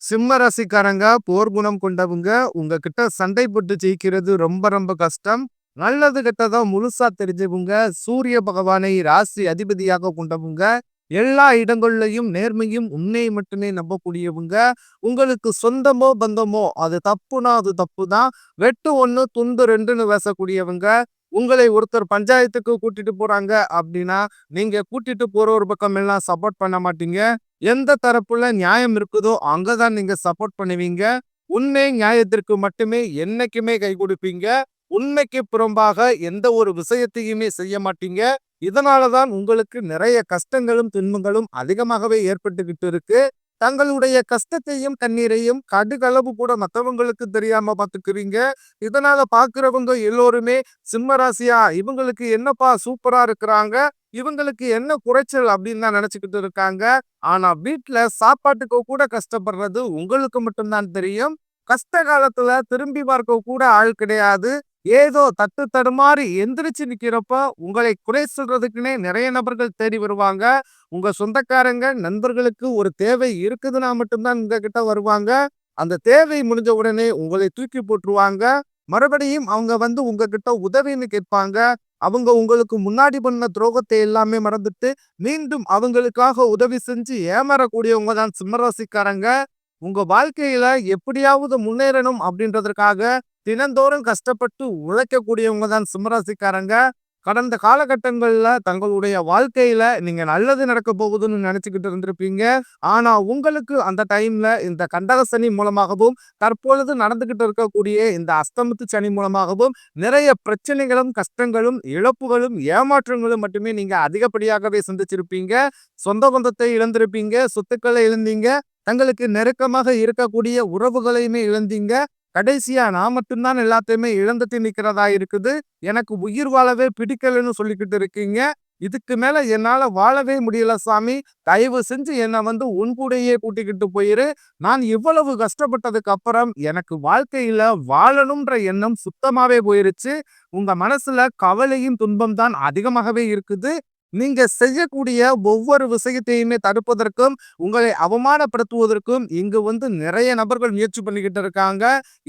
சிம்ம ராசிக்காரங்க போர் குணம் கொண்டவங்க. உங்ககிட்ட சண்டை போட்டு ஜெயிக்கிறது ரொம்ப ரொம்ப கஷ்டம். நல்லது கெட்டதா முழுசா தெரிஞ்சவங்க. சூரிய பகவானை ராசி அதிபதியாக கொண்டவங்க. எல்லா இடங்கள்லயும் நேர்மையும் உண்மையை மட்டுமே நம்பக்கூடியவங்க. உங்களுக்கு சொந்தமோ பந்தமோ அது தப்புனா அது தப்பு தான். வெட்டு 1 துண்டு 2ன்னு பேசக்கூடியவங்க. உங்களை ஒருத்தர் பஞ்சாயத்துக்கு கூட்டிட்டு போறாங்க அப்படின்னா, நீங்க கூட்டிட்டு போற ஒரு பக்கம் எல்லாம் சப்போர்ட் பண்ண மாட்டீங்க. எந்த தரப்புல நியாயம் இருக்குதோ அங்கதான் நீங்க சப்போர்ட் பண்ணுவீங்க. உண்மை நியாயத்திற்கு மட்டுமே என்னைக்குமே கை கொடுப்பீங்க. உண்மைக்கு புறம்பாக எந்த ஒரு விஷயத்தையுமே செய்ய மாட்டீங்க. இதனாலதான் உங்களுக்கு நிறைய கஷ்டங்களும் துன்பங்களும் அதிகமாகவே ஏற்பட்டுக்கிட்டு இருக்கு. தங்களுடைய கஷ்டத்தையும் கண்ணீரையும் கடுகளவு கூட மத்தவங்களுக்கு தெரியாம பாத்துக்கிறீங்க. இதனால பாக்குறவங்க எல்லோருமே சிம்ம ராசியா இவங்களுக்கு என்னப்பா சூப்பரா இருக்கிறாங்க, இவங்களுக்கு என்ன குறைச்சல் அப்படின்னு தான் நினைச்சுக்கிட்டு இருக்காங்க. ஆனா வீட்டுல சாப்பாட்டுக்கு கூட கஷ்டப்படுறது உங்களுக்கு மட்டும்தான் தெரியும். கஷ்ட காலத்துல திரும்பி பார்க்க கூட ஆள் கிடையாது. ஏதோ தட்டு தடுமாறி எந்திரிச்சு நிக்கிறப்ப உங்களை குறை சொல்றதுக்குன்னே நிறைய நபர்கள் தேடி வருவாங்க. உங்க சொந்தக்காரங்க நண்பர்களுக்கு ஒரு தேவை இருக்குதுன்னா மட்டும்தான் உங்ககிட்ட வருவாங்க. அந்த தேவை முடிஞ்ச உடனே உங்களை தூக்கி போட்டுருவாங்க. மறுபடியும் அவங்க வந்து உங்ககிட்ட உதவின்னு கேட்பாங்க. அவங்க உங்களுக்கு முன்னாடி பண்ண துரோகத்தை எல்லாமே மறந்துட்டு மீண்டும் அவங்களுக்காக உதவி செஞ்சு ஏமாறக்கூடியவங்க தான் சிம்மராசிக்காரங்க. உங்க வாழ்க்கையில எப்படியாவது முன்னேறணும் அப்படின்றதற்காக தினந்தோறும் கஷ்டப்பட்டு உழைக்கக்கூடியவங்க தான் சிம்மராசிக்காரங்க. கடந்த காலகட்டங்கள்ல தங்களுடைய வாழ்க்கையில நீங்க நல்லது நடக்க போகுதுன்னு நினைச்சுக்கிட்டு இருந்திருப்பீங்க. ஆனா உங்களுக்கு அந்த டைம்ல இந்த கண்டக சனி மூலமாகவும் தற்பொழுது நடந்துகிட்டு இருக்கக்கூடிய இந்த அஸ்தமத்து சனி மூலமாகவும் நிறைய பிரச்சனைகளும் கஷ்டங்களும் இழப்புகளும் ஏமாற்றங்களும் மட்டுமே நீங்க அதிகப்படியாகவே சந்திச்சிருப்பீங்க. சொந்த பந்தத்தை இழந்திருப்பீங்க, சொத்துக்களை இழந்தீங்க, தங்களுக்கு நெருக்கமாக இருக்கக்கூடிய உறவுகளையுமே இழந்தீங்க. கடைசியா நான் மட்டும்தான் எல்லாத்தையுமே இழந்துட்டு நிக்கிறதா இருக்குது. எனக்கு உயிர் வாழவே பிடிக்கலன்னு சொல்லிக்கிட்டு இருக்கீங்க. இதுக்கு மேல என்னால வாழவே முடியல சாமி. தயவு செஞ்சு என்ன வந்து உன் கூடயே கூட்டிக்கிட்டு போயிரு. நான் இவ்வளவு கஷ்டப்பட்டதுக்கு அப்புறம் எனக்கு வாழ்க்கையில வாழணும்ன்ற எண்ணம் சுத்தமாவே போயிருச்சு. உங்க மனசுல கவலையும் துன்பம் தான் அதிகமாகவே இருக்குது. நீங்க செய்யக்கூடிய ஒவ்வொரு விஷயத்தையுமே தடுப்பதற்கும், உங்களை அவமானப்படுத்துவதற்கும் இங்கு வந்து நிறைய நபர்கள் முயற்சி பண்ணிக்கிட்டு இருக்காங்க.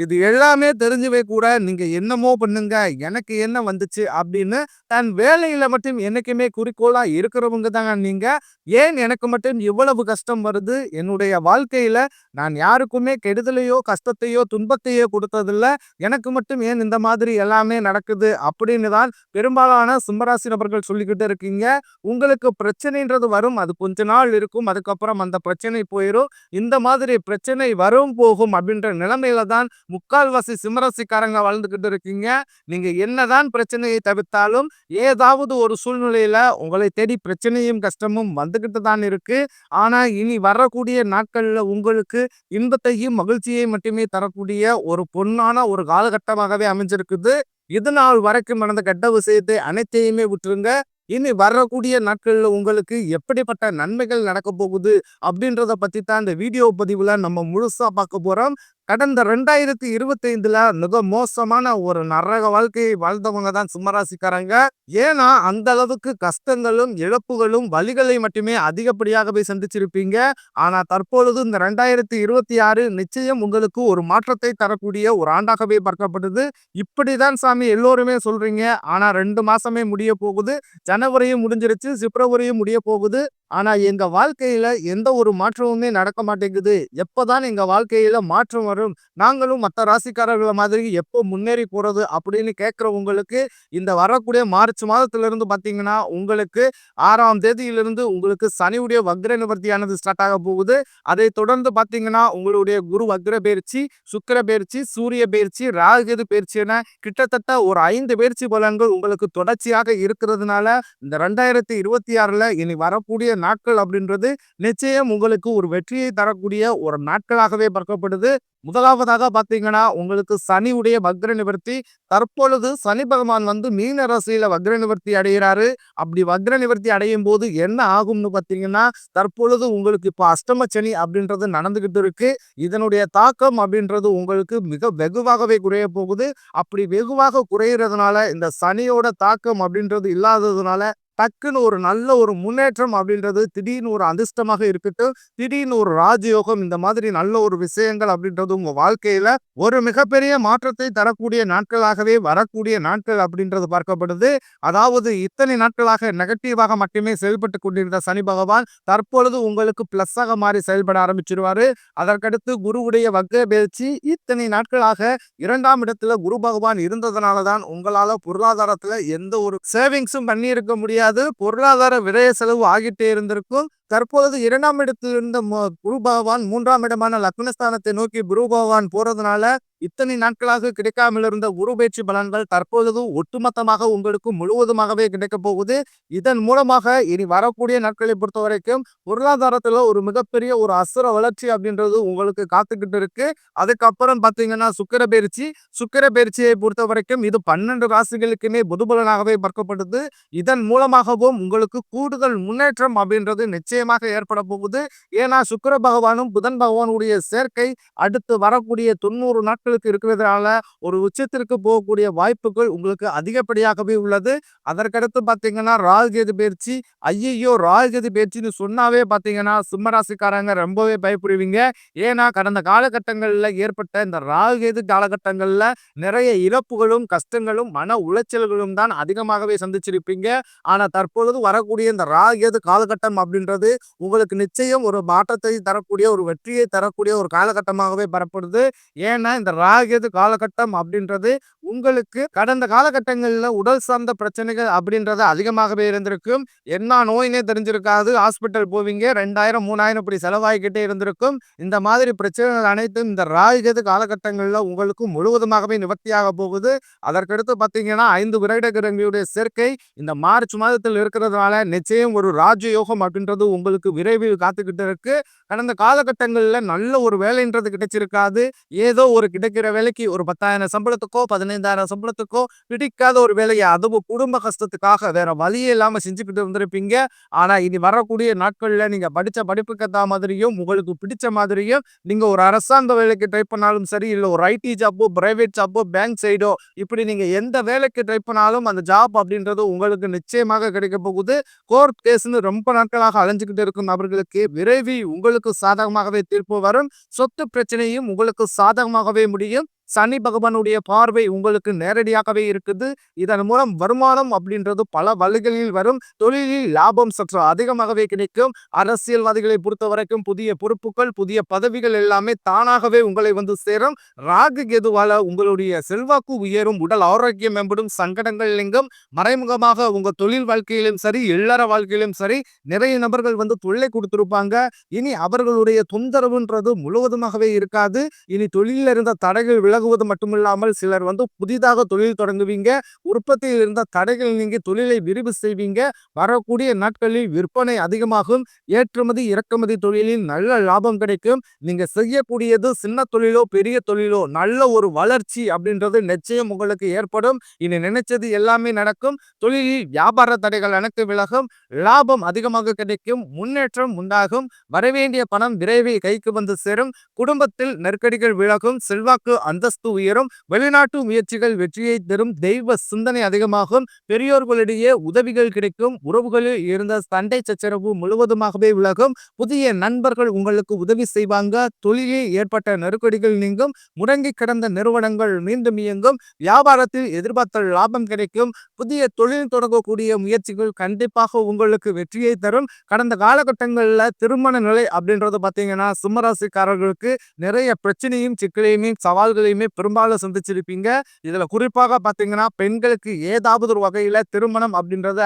இது எல்லாமே தெரிஞ்சவே கூட நீங்க என்னமோ பண்ணுங்க, எனக்கு என்ன வந்துச்சு அப்படின்னு தன் வேலையில மட்டும் என்னைக்குமே குறிக்கோளா இருக்கிறவங்க தாங்க நீங்க. ஏன் எனக்கு மட்டும் இவ்வளவு கஷ்டம் வருது? என்னுடைய வாழ்க்கையில நான் யாருக்குமே கெடுதலையோ, கஷ்டத்தையோ, துன்பத்தையோ கொடுத்ததில்ல. எனக்கு மட்டும் ஏன் இந்த மாதிரி எல்லாமே நடக்குது? அப்படின்னு தான் பெரும்பாலான சிம்மராசி நபர்கள் சொல்லிக்கிட்டு இருக்கீங்க. உங்களுக்கு பிரச்சனைன்றது வரும். அது கொஞ்ச நாள் இருக்கும். அதுக்கப்புறம் அந்த பிரச்சனை போயிரும். இந்த மாதிரி பிரச்சனை வரும் போகும் அப்படின்ற நிலைமையில தான் முக்கால்வாசி சிம்மராசிக்காரங்க வாழ்ந்துகிட்டு இருக்கீங்க. நீங்க என்னதான் பிரச்சனையை தவிர்த்தாலும் ஏதாவது ஒரு சூழ்நிலையில உங்களை தேடி பிரச்சனையும் கஷ்டமும் வந்துகிட்டு தான் இருக்கு. ஆனா இனி வரக்கூடிய நாட்கள்ல உங்களுக்கு இன்பத்தையும் மகிழ்ச்சியையும் மட்டுமே தரக்கூடிய ஒரு பொன்னான ஒரு காலகட்டமாகவே அமைஞ்சிருக்குது. இது நாள் வரைக்கும் நடந்த கெட்ட விஷயத்தை அனைத்தையுமே விட்டுருங்க. இனி வரக்கூடிய நாட்கள்ல உங்களுக்கு எப்படிப்பட்ட நன்மைகள் நடக்க போகுது அப்படின்றத பத்தி தான் இந்த வீடியோ பதிவுல நம்ம முழுசா பார்க்க போறோம். கடந்த 2025ல மிக மோசமான ஒரு நரக வாழ்க்கையை வாழ்ந்தவங்க தான் சிம்மராசிக்காரங்க. ஏன்னா அந்த அளவுக்கு கஷ்டங்களும் இழப்புகளும் வலிகளை மட்டுமே அதிகப்படியாகவே சந்திச்சிருப்பீங்க. ஆனா தற்பொழுது இந்த 2026 நிச்சயம் உங்களுக்கு ஒரு மாற்றத்தை தரக்கூடிய ஒரு ஆண்டாகவே பார்க்கப்படுது. இப்படிதான் சாமி எல்லோருமே சொல்றீங்க. ஆனா 2 மாசமே முடிய போகுது. ஜனவரியும் முடிஞ்சிருச்சு, பிப்ரவரியும் முடிய போகுது. ஆனா எங்க வாழ்க்கையில எந்த ஒரு மாற்றமுமே நடக்க மாட்டேங்குது. எப்பதான் எங்க வாழ்க்கையில மாற்றம் வரும்? நாங்களும் மத்த ராசிக்காரர்கள மாதிரி எப்போ முன்னேறி போறது? அப்படின்னு கேட்கிறவங்களுக்கு இந்த வரக்கூடிய மார்ச் மாதத்திலிருந்து பார்த்தீங்கன்னா, உங்களுக்கு 6ஆம் தேதியிலிருந்து உங்களுக்கு சனியுடைய வக்ர நிவர்த்தியானது ஸ்டார்ட் ஆக போகுது. அதைத் தொடர்ந்து பார்த்தீங்கன்னா, உங்களுடைய குரு வக்ர பெயர்ச்சி, சுக்கிர பெயர்ச்சி, சூரிய பெயர்ச்சி, ராகு கேது பெயர்ச்சி என கிட்டத்தட்ட ஒரு 5 பெயர்ச்சி பலன்கள் உங்களுக்கு தொடர்ச்சியாக இருக்கிறதுனால, இந்த 2026ல இனி வரக்கூடிய நாட்கள் அப்படின்றது நிச்சயம் உங்களுக்கு ஒரு வெற்றியை தரக்கூடிய ஒரு நாட்களாகவே பார்க்கப்படுது. முதலாவதாக பாத்தீங்கன்னா உங்களுக்கு சனியுடைய வக்ர நிவர்த்தி. தற்பொழுது சனி பகவான் வந்து மீன ராசியில வக்ர நிவர்த்தி அடைகிறாரு. அப்படி வக்ர நிவர்த்தி அடையும் போது என்ன ஆகும்னு பாத்தீங்கன்னா, தற்பொழுது உங்களுக்கு இப்ப அஷ்டம சனி அப்படின்றது நடந்துகிட்டு இருக்கு. இதனுடைய தாக்கம் அப்படின்றது உங்களுக்கு மிக வெகுவாகவே குறைய போகுது. அப்படி வெகுவாக குறையிறதுனால இந்த சனியோட தாக்கம் அப்படின்றது இல்லாததுனால டக்குன்னு ஒரு நல்ல ஒரு முன்னேற்றம் அப்படின்றது திடீர்னு ஒரு அதிர்ஷ்டமாக இருக்கட்டும், திடீர்னு ஒரு ராஜயோகம் இந்த மாதிரி நல்ல ஒரு விஷயங்கள் அப்படின்றது உங்க வாழ்க்கையில ஒரு மிகப்பெரிய மாற்றத்தை தரக்கூடிய நாட்களாகவே வரக்கூடிய நாட்கள் அப்படின்றது பார்க்கப்படுது. அதாவது இத்தனை நாட்களாக நெகட்டிவாக மட்டுமே செயல்பட்டுக் கொண்டிருந்த சனி பகவான் தற்பொழுது உங்களுக்கு பிளஸ்ஸாக மாறி செயல்பட ஆரம்பிச்சிருவாரு. அதற்கடுத்து குருவுடைய வக்ர பயிற்சி இத்தனை நாட்களாக 2ஆம் இடத்துல குரு பகவான் இருந்ததனால தான் உங்களால பொருளாதாரத்துல எந்த ஒரு சேவிங்ஸும் பண்ணியிருக்க முடியாது. பொருளாதார விரய செலவு ஆகிட்டே இருந்திருக்கும். தற்பொழுது 2ஆம் இடத்தில் இருந்த குரு பகவான் 3ஆம் இடமான லக்னஸ்தானத்தை நோக்கி குரு பகவான் போறதுனால இத்தனை நாட்களாக கிடைக்காமல் இருந்த குரு பயிற்சி பலன்கள் தற்பொழுது ஒட்டுமொத்தமாக உங்களுக்கு முழுவதுமாகவே கிடைக்கப் போகுது. இதன் மூலமாக இனி வரக்கூடிய நாட்களை பொறுத்தவரைக்கும் பொருளாதாரத்துல ஒரு மிகப்பெரிய ஒரு அசுர வளர்ச்சி அப்படின்றது உங்களுக்கு காத்துக்கிட்டு இருக்கு. அதுக்கப்புறம் பாத்தீங்கன்னா சுக்கிர பயிற்சியை பொறுத்தவரைக்கும் இது 12 ராசிகளுக்குமே பொதுபலனாகவே பார்க்கப்படுது. இதன் மூலமாகவும் உங்களுக்கு கூடுதல் முன்னேற்றம் அப்படின்றது நிச்சயமாக ஏற்பட போகுது. ஏன்னா சுக்கிர பகவானும் புதன் பகவானுடைய சேர்க்கை அடுத்து வரக்கூடிய 90 நாட்களுக்கு இருக்கிறதுனால ஒரு உச்சத்திற்கு போகக்கூடிய வாய்ப்புகள் உங்களுக்கு அதிகப்படியாகவே உள்ளது. அதற்கடுத்து பாத்தீங்கன்னா ராகுகேது பயிற்சி. ஐயையோ, ராகுகேது பயிற்சின்னு சொன்னாவே பாத்தீங்கன்னா சிம்மராசிக்காரங்க ரொம்பவே பயப்படுவீங்க. ஏன்னா கடந்த காலகட்டங்கள்ல ஏற்பட்ட இந்த ராகுகேது காலகட்டங்கள்ல நிறைய இழப்புகளும் கஷ்டங்களும் மன உளைச்சல்களும் தான் அதிகமாகவே சந்திச்சிருப்பீங்க. ஆனா தற்பொழுது வரக்கூடிய இந்த ராகுகேது காலகட்டம் அப்படின்றது உங்களுக்கு நிச்சயம் ஒரு மாற்றத்தை தரக்கூடிய ஒரு வெற்றியை தரக்கூடிய ஒரு காலகட்டமாகவே பெறப்படுது. ஏன்னா இந்த ராகுகேது காலகட்டம் அப்படின்றது உங்களுக்கு கடந்த காலகட்டங்கள்ல உடல் சார்ந்த பிரச்சனைகள் அப்படின்றது அதிகமாகவே இருந்திருக்கும். என்ன நோயினே தெரிஞ்சிருக்காது. ஹாஸ்பிட்டல் போவீங்க, 2000 3000 இப்படி செலவாகிக்கிட்டே இருந்திருக்கும். இந்த மாதிரி பிரச்சனைகள் அனைத்தும் இந்த ராகுகேது காலகட்டங்கள்ல உங்களுக்கு முழுவதுமாகவே நிவர்த்தியாக போகுது. அதற்கடுத்து பாத்தீங்கன்னா 5 விரைட கிரகங்களுடைய சேர்க்கை இந்த மார்ச் மாதத்தில் இருக்கிறதுனால நிச்சயம் ஒரு ராஜயோகம் அப்படின்றது உங்களுக்கு விரைவில் காத்துக்கிட்டு இருக்கு. கடந்த காலகட்டங்கள்ல நல்ல ஒரு வேலைன்றது கிடைச்சிருக்காது. ஏதோ ஒரு கிடைக்கிற வேலைக்கு ஒரு 10,000 சம்பளத்துக்கோ 15,000 சம்பளத்துக்கோ பிடிக்காத ஒரு வேலையை அதுவும் குடும்ப கஷ்டத்துக்காக வேற வழியே இல்லாம செஞ்சுக்கிட்டு இருந்திருப்பீங்க. ஆனா இனி வரக்கூடிய நாட்கள்ல நீங்க படிச்ச படிப்புக்கு ஏத்த மாதிரியும் உங்களுக்கு பிடிச்ச மாதிரியும் நீங்க ஒரு அரசாங்க வேலைக்கு ட்ரை பண்ணாலும் சரி, இல்ல ஒரு ஐடி ஜாப்போ, பிரைவேட் ஜாப்போ, பேங்க் சைடோ இப்படி நீங்க எந்த வேலைக்கு ட்ரை பண்ணாலும் அந்த ஜாப் அப்படின்றது உங்களுக்கு நிச்சயமாக கிடைக்க போகுது. கோர்ட் கேஸ்ன்னு ரொம்ப நாட்களாக அலைஞ்சுக்கிட்டு இருக்கும் நபர்களுக்கு விரைவில் உங்களுக்கு சாதகமாகவே தீர்ப்பு வரும். சொத்து பிரச்சனையும் உங்களுக்கு சாதகமாகவே முடியும். சனி பகவானுடைய பார்வை உங்களுக்கு நேரடியாகவே இருக்குது. இதன் மூலம் வருமானம் அப்படின்றது பல வழிகளில் வரும். தொழிலில் லாபம் சற்று அதிகமாகவே கிடைக்கும். அரசியல்வாதிகளை பொறுத்த வரைக்கும் புதிய பொறுப்புகள், புதிய பதவிகள் எல்லாமே தானாகவே உங்களை வந்து சேரும். ராகு கேதுவால உங்களுடைய செல்வாக்கு உயரும், உடல் ஆரோக்கியம் மேம்படும், சங்கடங்கள் நீங்கும். மறைமுகமாக உங்க தொழில் வாழ்க்கையிலும் சரி, இல்லற வாழ்க்கையிலும் சரி நிறைய நபர்கள் வந்து தொல்லை கொடுத்திருப்பாங்க. இனி அவர்களுடைய தொந்தரவுன்றது முழுவதுமாகவே இருக்காது. இனி தொழிலில் இருந்த தடைகள் விலகுவது மட்டுமில்லாமல் சிலர் வந்து புதிதாக தொழில் தொடங்குவீங்க. உற்பத்தியில் இருந்த தடைகள் நீங்கி தொழிலை விரிவு செய்வீங்க. வரக்கூடிய நாட்களில் விற்பனை அதிகமாகும். ஏற்றுமதி இறக்குமதி தொழிலில் நல்ல லாபம் கிடைக்கும். நீங்க செய்யக்கூடியது சின்ன தொழிலோ பெரிய தொழிலோ நல்ல ஒரு வளர்ச்சி அப்படின்றது நிச்சயம் உங்களுக்கு ஏற்படும். இனி நினைச்சது எல்லாமே நடக்கும். தொழிலில் வியாபார தடைகள் அனைத்து விலகும். லாபம் அதிகமாக கிடைக்கும். முன்னேற்றம் உண்டாகும். வரவேண்டிய பணம் விரைவில் கைக்கு வந்து சேரும். குடும்பத்தில் நெருக்கடிகள் விலகும். செல்வாக்கு அந்தஸ்து உயரும். வெளிநாட்டு முயற்சிகள் வெற்றியை தரும். தெய்வ சிந்தனை அதிகமாகும். பெரியோர்களிடையே உதவிகள் கிடைக்கும். உறவுகளில் இருந்த சண்டை சச்சரவு முழுவதுமாகவே விலகும். புதிய நண்பர்கள் உங்களுக்கு உதவி செய்வாங்க. தொழிலில் ஏற்பட்ட நெருக்கடிகள் நீங்கும். முடங்கி கிடந்த நிறுவனங்கள் மீண்டும் இயங்கும். வியாபாரத்தில் எதிர்பார்த்த லாபம் கிடைக்கும். புதிய தொழில் தொடங்கக்கூடிய முயற்சிகள் கண்டிப்பாக உங்களுக்கு வெற்றியை தரும். கடந்த காலகட்டங்களில் திருமண நிலை அப்படின்றது பார்த்தீங்கன்னா சிம்மராசிக்காரர்களுக்கு நிறைய பிரச்சனையும் சிக்கலையுமே சவால்களையுமே பெரும்பாலும் சந்திச்சிருப்பீங்க. இதுல குறிப்பாக பாத்தீங்கன்னா பெண்களுக்கு ஏதாவது ஒரு வகையில திருமணம் அப்படின்றத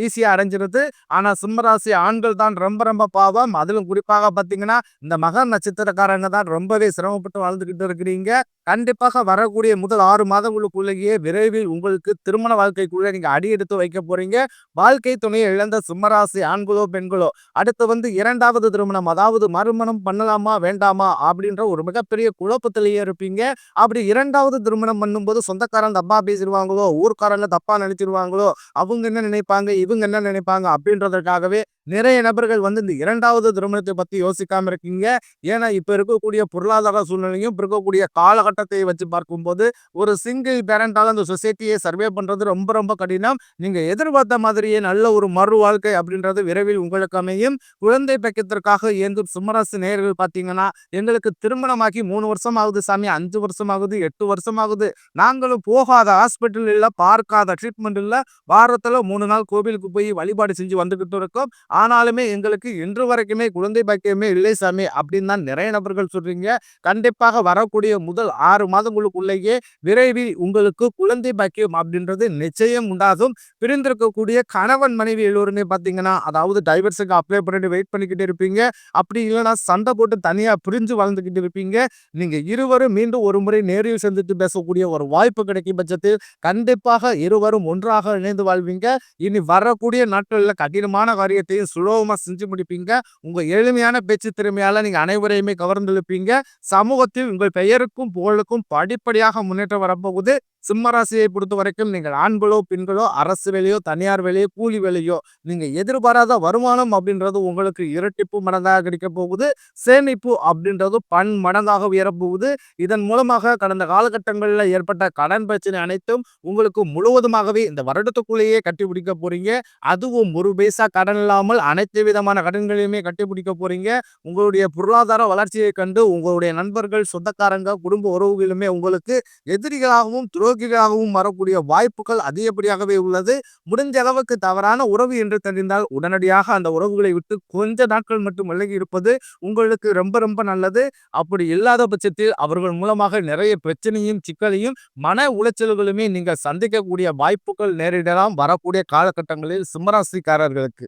ஈஸியா அடைஞ்சிருது. ஆனா சிம்மராசி ஆண்கள் தான் ரொம்ப ரொம்ப பாவம். அதிலும் குறிப்பாக பாத்தீங்கன்னா இந்த மக நட்சத்திரக்காரங்க தான் ரொம்பவே சிரமப்பட்டு வாழ்ந்துகிட்டு இருக்கிறீங்க. கண்டிப்பாக வரக்கூடிய முதல் 6 மாதங்களுக்குள்ளேயே விரைவில் உங்களுக்கு திருமண வாழ்க்கைக்குள்ள நீங்க அடி எடுத்து வைக்க போறீங்க. வாழ்க்கை துணையை இழந்த சிம்மராசி ஆண்களோ பெண்களோ அடுத்து வந்து 2வது திருமணம், அதாவது மறுமணம் பண்ணலாமா வேண்டாமா அப்படின்ற ஒரு மிகப்பெரிய குழப்பத்திலேயே இருப்பீங்க. அப்படி 2வது திருமணம் பண்ணும்போது சொந்தக்காரங்க தப்பா பேசிருவாங்களோ, ஊர்க்காரங்க தப்பா நினைச்சிருவாங்களோ, அவங்க என்ன நினைப்பாங்க, இவங்க என்ன நினைப்பாங்க அப்படின்றதற்காகவே நிறைய நபர்கள் வந்து இந்த 2வது திருமணத்தை பத்தி யோசிக்காம இருக்கீங்க. ஏன்னா, இப்ப இருக்கக்கூடிய பொருளாதார சூழ்நிலையும், இப்ப இருக்கக்கூடிய காலகட்டத்தை வச்சு பார்க்கும்போது, ஒரு சிங்கிள் பேரண்டால அந்த சொசைட்டிய சர்வே பண்றது ரொம்ப ரொம்ப கடினம். நீங்க எதிர்பார்த்த மாதிரியே நல்ல ஒரு மறு வாழ்க்கை அப்படின்றது விரைவில் உங்களுக்கு அமையும். குழந்தை பெக்கத்திற்காக இயங்கும் சிம்மராசி நேயர்கள் பார்த்தீங்கன்னா, எங்களுக்கு திருமணமாகி 3 வருஷம் ஆகுது சாமி, 5 வருஷம் ஆகுது, 8 வருஷம் ஆகுது. நாங்களும் போகாத ஹாஸ்பிட்டல் இல்ல, பார்க்காத ட்ரீட்மெண்ட் இல்ல. வாரத்துல 3 நாள் கோவிலுக்கு போய் வழிபாடு செஞ்சு வந்துகிட்டு இருக்கோம். ஆனாலுமே எங்களுக்கு இன்று வரைக்குமே குழந்தை பாக்கியமே இல்லை சாமி அப்படின்னு தான் நிறைய நபர்கள் சொல்றீங்க. கண்டிப்பாக வரக்கூடிய முதல் 6 மாதங்களுக்குள்ளேயே விரைவில் உங்களுக்கு குழந்தை பாக்கியம் அப்படின்றது நிச்சயம் உண்டாகும். பிரிந்திருக்கக்கூடிய கணவன் மனைவி எல்லோருமே பார்த்தீங்கன்னா, அதாவது டைவர்ஸுக்கு அப்ளை பண்ணிட்டு வெயிட் பண்ணிக்கிட்டு இருப்பீங்க. அப்படி இல்லைன்னா சண்டை போட்டு தனியா பிரிஞ்சு வாழ்ந்துகிட்டு இருப்பீங்க. நீங்க இருவரும் மீண்டும் ஒரு முறை நேரில் சந்தித்து பேசக்கூடிய ஒரு வாய்ப்பு கிடைக்கும் பட்சத்தில் கண்டிப்பாக இருவரும் ஒன்றாக இணைந்து வாழ்வீங்க. இனி வரக்கூடிய நாட்கள்ல கடினமான காரியத்தையும் சுலபமா செஞ்சு முடிப்பீங்க. உங்க எளிமையான பேச்சு திறமையால நீங்க அனைவரையுமே கவர்ந்திழுப்பீங்க. சமூகத்தில் உங்கள் பெயருக்கும் புகழுக்கும் படிப்படியாக முன்னேற்றம் வரப்போகுது. சிம்ம ராசியை பொறுத்த வரைக்கும் நீங்கள் ஆண்களோ பெண்களோ அரசு வேலையோ தனியார் வேலையோ கூலி வேலையோ நீங்க எதிர்பாராத வருமானம் அப்படின்றது உங்களுக்கு இரட்டிப்பு மடங்காக கிடைக்க போகுது. சேமிப்பு அப்படின்றது பன்மடங்காக உயரப்போகுது. இதன் மூலமாக கடந்த காலகட்டங்களில் ஏற்பட்ட கடன் பிரச்சனை அனைத்தும் உங்களுக்கு முழுவதுமாகவே இந்த வருடத்துக்குள்ளேயே கட்டி பிடிக்க போறீங்க. அதுவும் ஒரு பைசா கடன் இல்லாமல் அனைத்து விதமான கடன்களையுமே கட்டி பிடிக்க போறீங்க. உங்களுடைய பொருளாதார வளர்ச்சியை கண்டு உங்களுடைய நண்பர்கள், சொந்தக்காரங்க, குடும்ப உறவுகளுமே உங்களுக்கு எதிரிகளாகவும் துரோகிகளாகவும் வரக்கூடிய வாய்ப்புகள் அதிகப்படியாகவே உள்ளது. முடிஞ்ச அளவுக்கு தவறான உறவு என்று தெரிந்தால் உடனடியாக அந்த உறவுகளை விட்டு கொஞ்ச நாட்கள் மட்டும் விலகி இருப்பது உங்களுக்கு ரொம்ப ரொம்ப நல்லது. அப்படி இல்லாத பட்சத்தில் அவர்கள் மூலமாக நிறைய பிரச்சனையும் சிக்கலையும் மன உளைச்சல்களுமே நீங்கள் சந்திக்கக்கூடிய வாய்ப்புகள் நேரிடலாம் வரக்கூடிய காலகட்டங்களில் சிம்மராசிக்காரர்களுக்கு.